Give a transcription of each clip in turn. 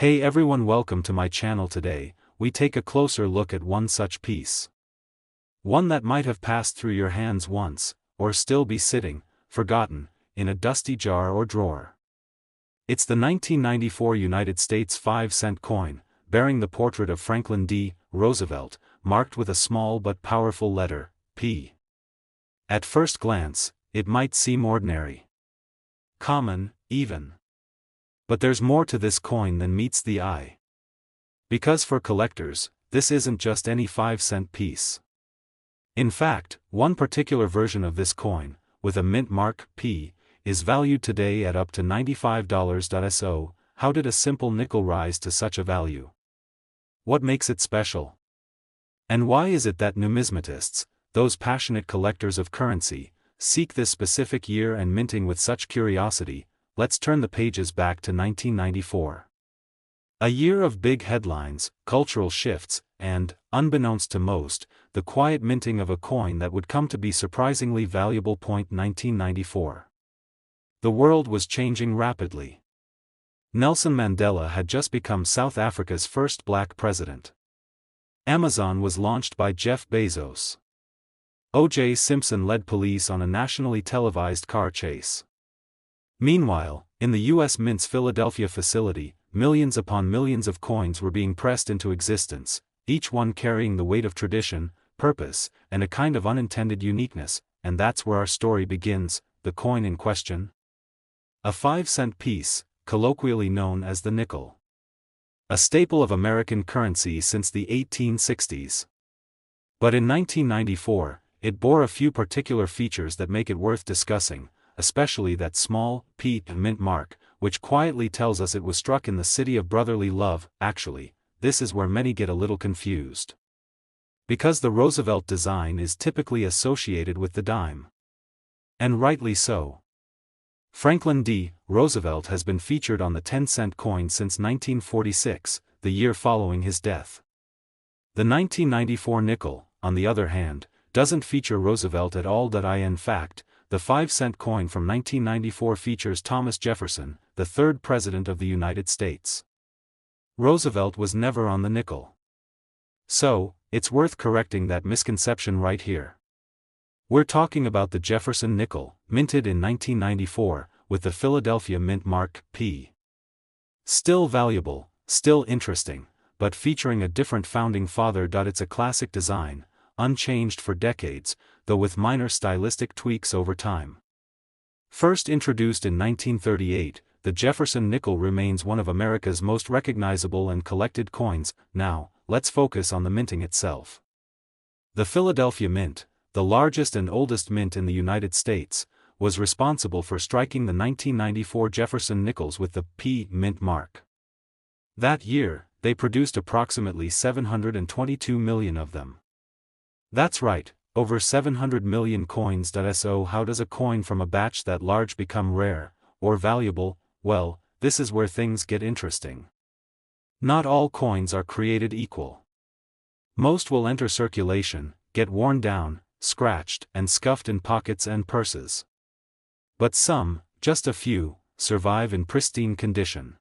Hey everyone, welcome to my channel. Today, we take a closer look at one such piece. One that might have passed through your hands once, or still be sitting, forgotten, in a dusty jar or drawer. It's the 1994 United States 5-cent coin, bearing the portrait of Franklin D. Roosevelt, marked with a small but powerful letter, P. At first glance, it might seem ordinary. Common, even. But there's more to this coin than meets the eye. Because for collectors, this isn't just any 5-cent piece. In fact, one particular version of this coin, with a mint mark, P, is valued today at up to $95. So, how did a simple nickel rise to such a value? What makes it special? And why is it that numismatists, those passionate collectors of currency, seek this specific year and minting with such curiosity? Let's turn the pages back to 1994. A year of big headlines, cultural shifts, and, unbeknownst to most, the quiet minting of a coin that would come to be surprisingly valuable. 1994. The world was changing rapidly. Nelson Mandela had just become South Africa's first black president. Amazon was launched by Jeff Bezos. O.J. Simpson led police on a nationally televised car chase. Meanwhile, in the U.S. Mint's Philadelphia facility, millions upon millions of coins were being pressed into existence, each one carrying the weight of tradition, purpose, and a kind of unintended uniqueness, and that's where our story begins. The coin in question? A 5-cent piece, colloquially known as the nickel. A staple of American currency since the 1860s. But in 1994, it bore a few particular features that make it worth discussing, especially that small, P mint mark, which quietly tells us it was struck in the city of brotherly love. Actually, this is where many get a little confused. Because the Roosevelt design is typically associated with the dime. And rightly so. Franklin D. Roosevelt has been featured on the 10-cent coin since 1946, the year following his death. The 1994 nickel, on the other hand, doesn't feature Roosevelt at all. In fact, the 5-cent coin from 1994 features Thomas Jefferson, the third President of the United States. Roosevelt was never on the nickel. So, it's worth correcting that misconception right here. We're talking about the Jefferson nickel, minted in 1994, with the Philadelphia mint mark, P. Still valuable, still interesting, but featuring a different founding father. It's a classic design, unchanged for decades, though with minor stylistic tweaks over time. First introduced in 1938, the Jefferson nickel remains one of America's most recognizable and collected coins. Now, let's focus on the minting itself. The Philadelphia Mint, the largest and oldest mint in the United States, was responsible for striking the 1994 Jefferson nickels with the P mint mark. That year, they produced approximately 722 million of them. That's right, over 700 million coins. So how does a coin from a batch that large become rare, or valuable? Well, this is where things get interesting. Not all coins are created equal. Most will enter circulation, get worn down, scratched, and scuffed in pockets and purses. But some, just a few, survive in pristine condition.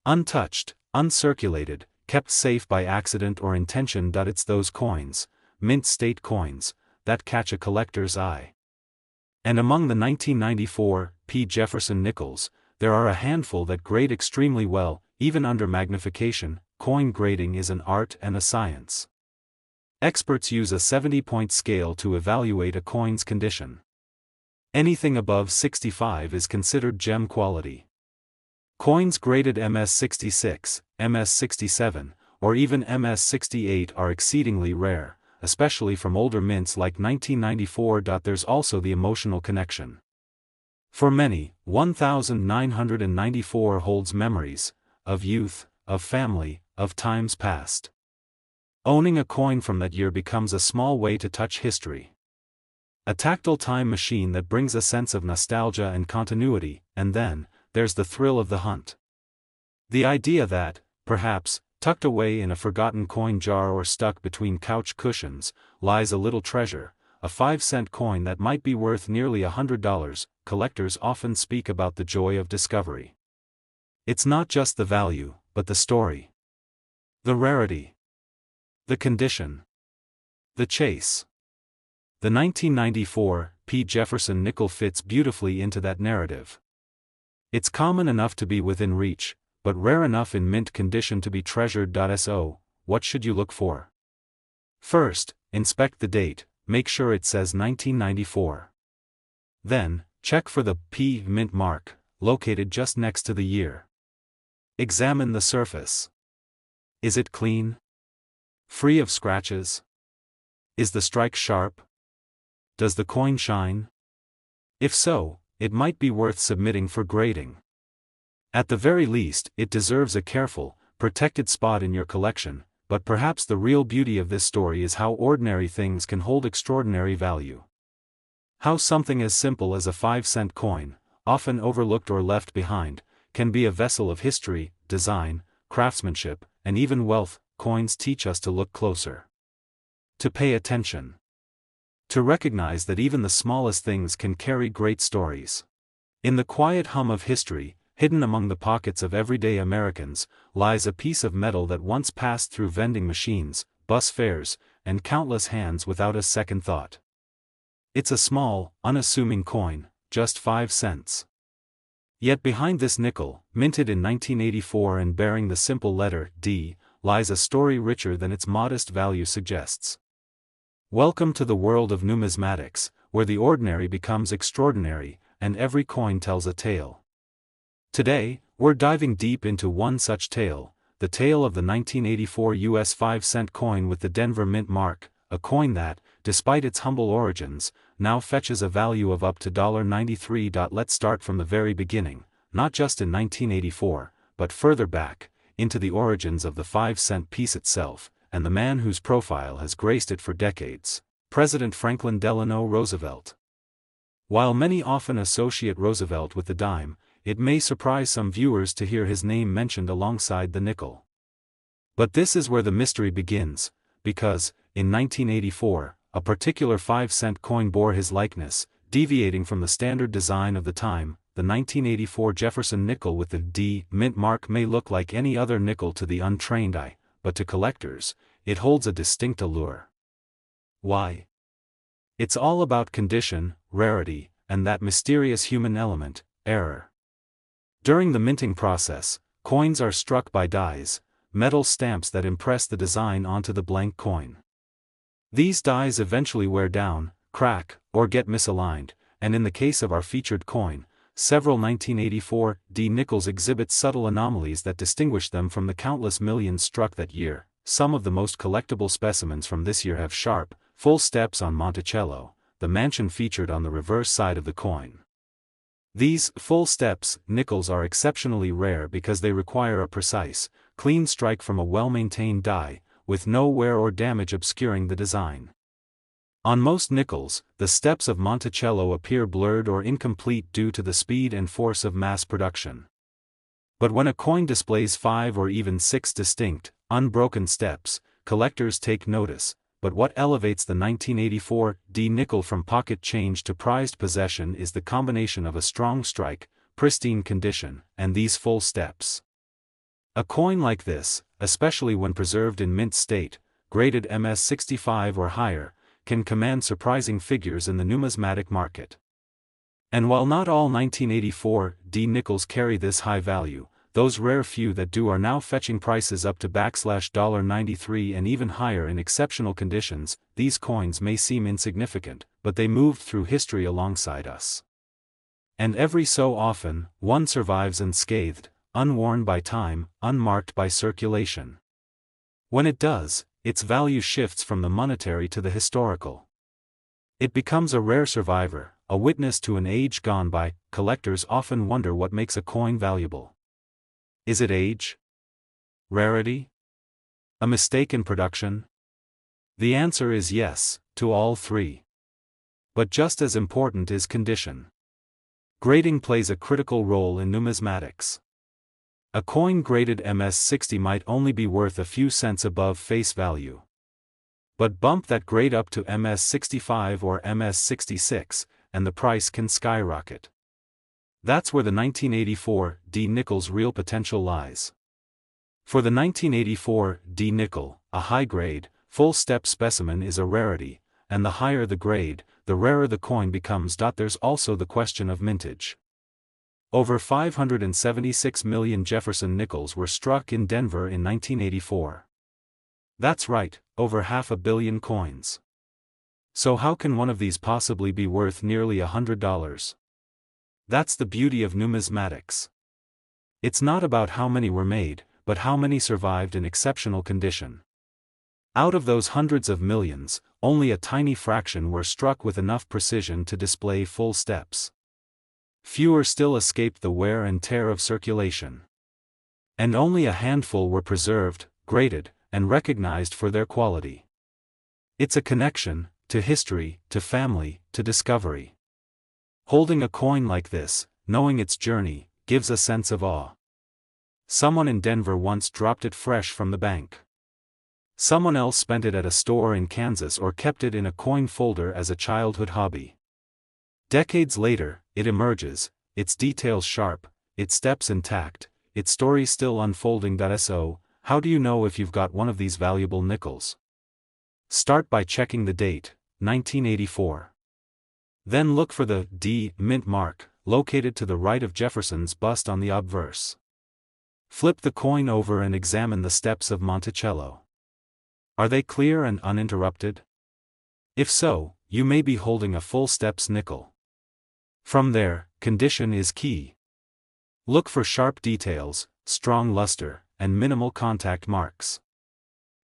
Untouched, uncirculated, kept safe by accident or intention. It's those coins, mint state coins, that catch a collector's eye. And among the 1994 P. Jefferson nickels, there are a handful that grade extremely well, even under magnification. Coin grading is an art and a science. Experts use a 70-point scale to evaluate a coin's condition. Anything above 65 is considered gem quality. Coins graded MS66, MS67, or even MS68 are exceedingly rare, especially from older mints like 1994. There's also the emotional connection. For many, 1994 holds memories of youth, of family, of times past. Owning a coin from that year becomes a small way to touch history. A tactile time machine that brings a sense of nostalgia and continuity. And then, there's the thrill of the hunt. The idea that, perhaps, tucked away in a forgotten coin jar or stuck between couch cushions, lies a little treasure, a 5-cent coin that might be worth nearly $100. Collectors often speak about the joy of discovery. It's not just the value, but the story. The rarity. The condition. The chase. The 1994 P. Jefferson nickel fits beautifully into that narrative. It's common enough to be within reach, but rare enough in mint condition to be treasured. So, what should you look for? First, inspect the date, make sure it says 1994. Then, check for the P mint mark, located just next to the year. Examine the surface. Is it clean? Free of scratches? Is the strike sharp? Does the coin shine? If so, it might be worth submitting for grading. At the very least, it deserves a careful, protected spot in your collection, but perhaps the real beauty of this story is how ordinary things can hold extraordinary value. How something as simple as a 5-cent coin, often overlooked or left behind, can be a vessel of history, design, craftsmanship, and even wealth. Coins teach us to look closer. To pay attention. To recognize that even the smallest things can carry great stories. In the quiet hum of history, hidden among the pockets of everyday Americans, lies a piece of metal that once passed through vending machines, bus fares, and countless hands without a second thought. It's a small, unassuming coin, just 5 cents. Yet behind this nickel, minted in 1984 and bearing the simple letter D, lies a story richer than its modest value suggests. Welcome to the world of numismatics, where the ordinary becomes extraordinary, and every coin tells a tale. Today, we're diving deep into one such tale, the tale of the 1984 US 5-cent coin with the Denver Mint mark, a coin that, despite its humble origins, now fetches a value of up to $93. Let's start from the very beginning, not just in 1984, but further back, into the origins of the 5-cent piece itself, and the man whose profile has graced it for decades, President Franklin Delano Roosevelt. While many often associate Roosevelt with the dime, it may surprise some viewers to hear his name mentioned alongside the nickel. But this is where the mystery begins, because, in 1984, a particular 5-cent coin bore his likeness, deviating from the standard design of the time. The 1984 Jefferson nickel with the D mint mark may look like any other nickel to the untrained eye, but to collectors, it holds a distinct allure. Why? It's all about condition, rarity, and that mysterious human element, error. During the minting process, coins are struck by dies, metal stamps that impress the design onto the blank coin. These dies eventually wear down, crack, or get misaligned, and in the case of our featured coin, several 1984 D nickels exhibit subtle anomalies that distinguish them from the countless millions struck that year. Some of the most collectible specimens from this year have sharp, full steps on Monticello, the mansion featured on the reverse side of the coin. These full steps nickels are exceptionally rare because they require a precise, clean strike from a well-maintained die, with no wear or damage obscuring the design. On most nickels, the steps of Monticello appear blurred or incomplete due to the speed and force of mass production. But when a coin displays 5 or even 6 distinct, unbroken steps, collectors take notice. But what elevates the 1984 D nickel from pocket change to prized possession is the combination of a strong strike, pristine condition, and these full steps. A coin like this, especially when preserved in mint state, graded MS65 or higher, can command surprising figures in the numismatic market. And while not all 1984 D nickels carry this high value, those rare few that do are now fetching prices up to $93 and even higher in exceptional conditions. These coins may seem insignificant, but they moved through history alongside us. And every so often, one survives unscathed, unworn by time, unmarked by circulation. When it does, its value shifts from the monetary to the historical. It becomes a rare survivor, a witness to an age gone by. Collectors often wonder what makes a coin valuable. Is it age? Rarity? A mistake in production? The answer is yes, to all three. But just as important is condition. Grading plays a critical role in numismatics. A coin graded MS60 might only be worth a few cents above face value. But bump that grade up to MS65 or MS66, and the price can skyrocket. That's where the 1984 D nickel's real potential lies. For the 1984 D nickel, a high-grade, full-step specimen is a rarity, and the higher the grade, the rarer the coin becomes. There's also the question of mintage. Over 576 million Jefferson nickels were struck in Denver in 1984. That's right, over 500 million coins. So how can one of these possibly be worth nearly $100? That's the beauty of numismatics. It's not about how many were made, but how many survived in exceptional condition. Out of those hundreds of millions, only a tiny fraction were struck with enough precision to display full steps. Fewer still escaped the wear and tear of circulation. And only a handful were preserved, graded, and recognized for their quality. It's a connection, to history, to family, to discovery. Holding a coin like this, knowing its journey, gives a sense of awe. Someone in Denver once dropped it fresh from the bank. Someone else spent it at a store in Kansas or kept it in a coin folder as a childhood hobby. Decades later, it emerges, its details sharp, its steps intact, its story still unfolding. So, how do you know if you've got one of these valuable nickels? Start by checking the date, 1984. Then look for the D mint mark, located to the right of Jefferson's bust on the obverse. Flip the coin over and examine the steps of Monticello. Are they clear and uninterrupted? If so, you may be holding a full steps nickel. From there, condition is key. Look for sharp details, strong luster, and minimal contact marks.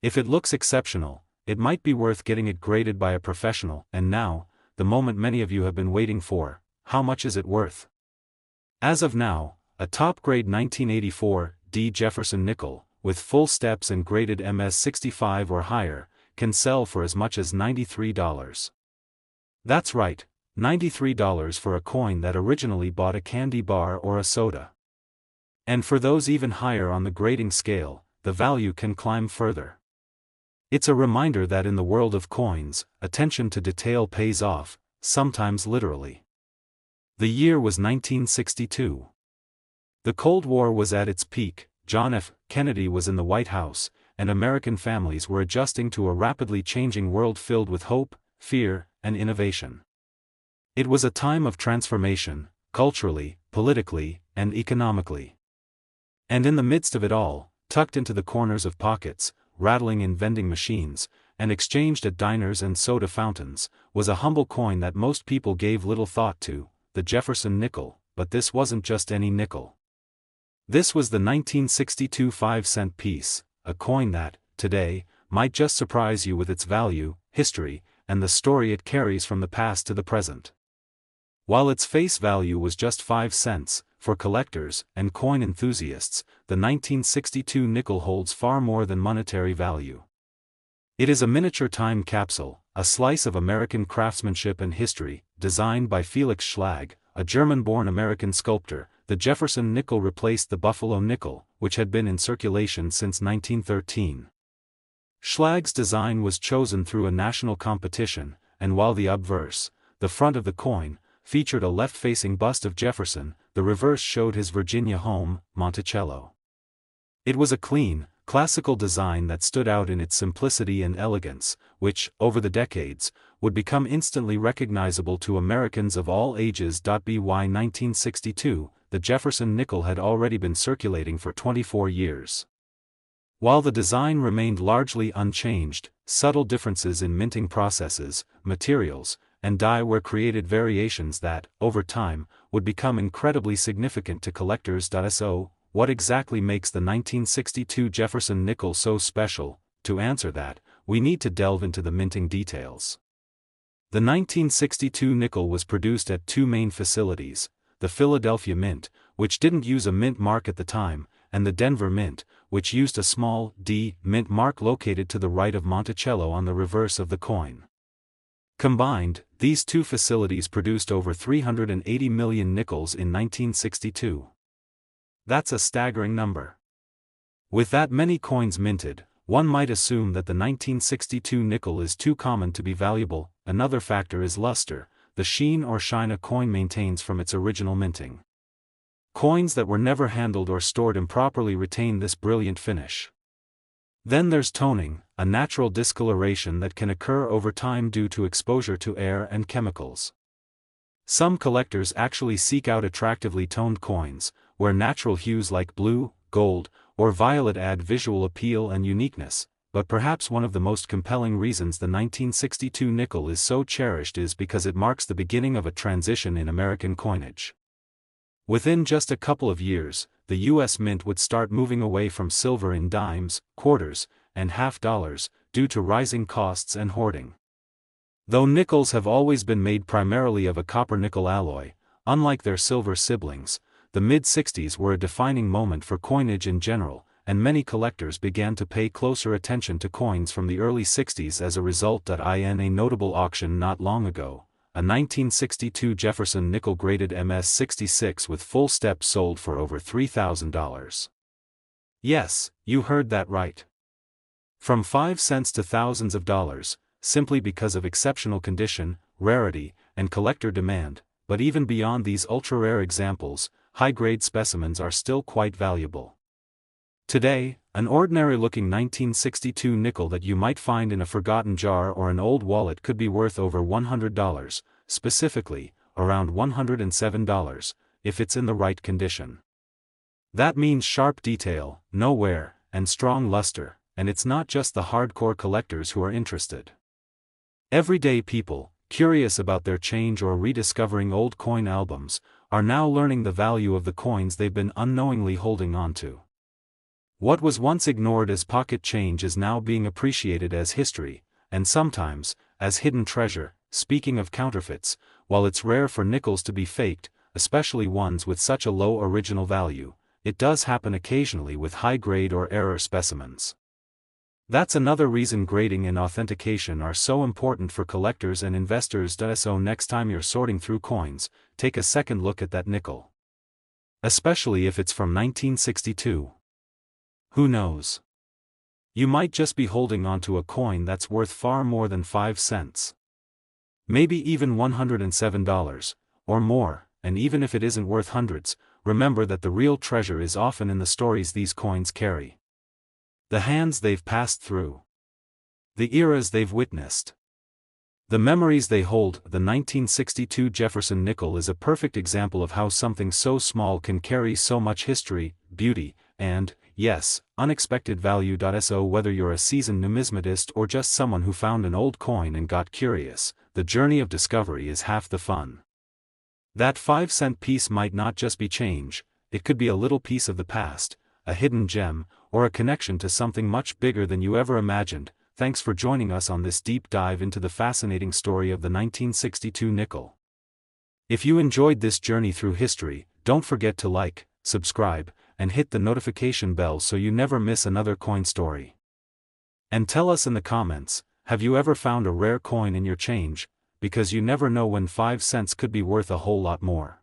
If it looks exceptional, it might be worth getting it graded by a professional. And now, the moment many of you have been waiting for: how much is it worth? As of now, a top-grade 1984 D Jefferson nickel, with full steps and graded MS65 or higher, can sell for as much as $93. That's right, $93 for a coin that originally bought a candy bar or a soda. And for those even higher on the grading scale, the value can climb further. It's a reminder that in the world of coins, attention to detail pays off, sometimes literally. The year was 1962. The Cold War was at its peak, John F. Kennedy was in the White House, and American families were adjusting to a rapidly changing world filled with hope, fear, and innovation. It was a time of transformation, culturally, politically, and economically. And in the midst of it all, tucked into the corners of pockets, rattling in vending machines, and exchanged at diners and soda fountains, was a humble coin that most people gave little thought to, the Jefferson nickel. But this wasn't just any nickel. This was the 1962 5-cent piece, a coin that, today, might just surprise you with its value, history, and the story it carries from the past to the present. While its face value was just 5 cents, for collectors and coin enthusiasts, the 1962 nickel holds far more than monetary value. It is a miniature time capsule, a slice of American craftsmanship and history, designed by Felix Schlag, a German-born American sculptor. The Jefferson nickel replaced the Buffalo nickel, which had been in circulation since 1913. Schlag's design was chosen through a national competition, and while the obverse, the front of the coin, featured a left-facing bust of Jefferson, the reverse showed his Virginia home, Monticello. It was a clean, classical design that stood out in its simplicity and elegance, which, over the decades, would become instantly recognizable to Americans of all ages. By 1962, the Jefferson nickel had already been circulating for 24 years. While the design remained largely unchanged, subtle differences in minting processes, materials, and dye were created variations that, over time, would become incredibly significant to collectors. So, what exactly makes the 1962 Jefferson nickel so special? To answer that, we need to delve into the minting details. The 1962 nickel was produced at two main facilities: the Philadelphia Mint, which didn't use a mint mark at the time, and the Denver Mint, which used a small D mint mark located to the right of Monticello on the reverse of the coin. Combined, these two facilities produced over 380 million nickels in 1962. That's a staggering number. With that many coins minted, one might assume that the 1962 nickel is too common to be valuable. Another factor is luster, the sheen or shine a coin maintains from its original minting. Coins that were never handled or stored improperly retain this brilliant finish. Then there's toning, a natural discoloration that can occur over time due to exposure to air and chemicals. Some collectors actually seek out attractively toned coins, where natural hues like blue, gold, or violet add visual appeal and uniqueness, but perhaps one of the most compelling reasons the 1962 nickel is so cherished is because it marks the beginning of a transition in American coinage. Within just a couple of years, the U.S. Mint would start moving away from silver in dimes, quarters, and half dollars, due to rising costs and hoarding. Though nickels have always been made primarily of a copper-nickel alloy, unlike their silver siblings, the mid-60s were a defining moment for coinage in general, and many collectors began to pay closer attention to coins from the early 60s as a result. In a notable auction not long ago, a 1962 Jefferson nickel-graded MS-66 with full steps sold for over $3,000. Yes, you heard that right. From 5 cents to thousands of dollars, simply because of exceptional condition, rarity, and collector demand. But even beyond these ultra-rare examples, high-grade specimens are still quite valuable. Today, an ordinary-looking 1962 nickel that you might find in a forgotten jar or an old wallet could be worth over $100, specifically, around $107, if it's in the right condition. That means sharp detail, no wear, and strong luster, and it's not just the hardcore collectors who are interested. Everyday people, curious about their change or rediscovering old coin albums, are now learning the value of the coins they've been unknowingly holding onto. What was once ignored as pocket change is now being appreciated as history, and sometimes, as hidden treasure. Speaking of counterfeits, while it's rare for nickels to be faked, especially ones with such a low original value, it does happen occasionally with high-grade or error specimens. That's another reason grading and authentication are so important for collectors and investors. So next time you're sorting through coins, take a second look at that nickel. Especially if it's from 1962. Who knows? You might just be holding onto a coin that's worth far more than 5 cents. Maybe even $107, or more, and even if it isn't worth hundreds, remember that the real treasure is often in the stories these coins carry. The hands they've passed through. The eras they've witnessed. The memories they hold. The 1962 Jefferson nickel is a perfect example of how something so small can carry so much history, beauty, and, yes, unexpected value. So whether you're a seasoned numismatist or just someone who found an old coin and got curious, the journey of discovery is half the fun. That 5-cent piece might not just be change, it could be a little piece of the past, a hidden gem, or a connection to something much bigger than you ever imagined. Thanks for joining us on this deep dive into the fascinating story of the 1962 nickel. If you enjoyed this journey through history, don't forget to like, subscribe, and hit the notification bell so you never miss another coin story. And tell us in the comments, have you ever found a rare coin in your change? Because you never know when 5 cents could be worth a whole lot more.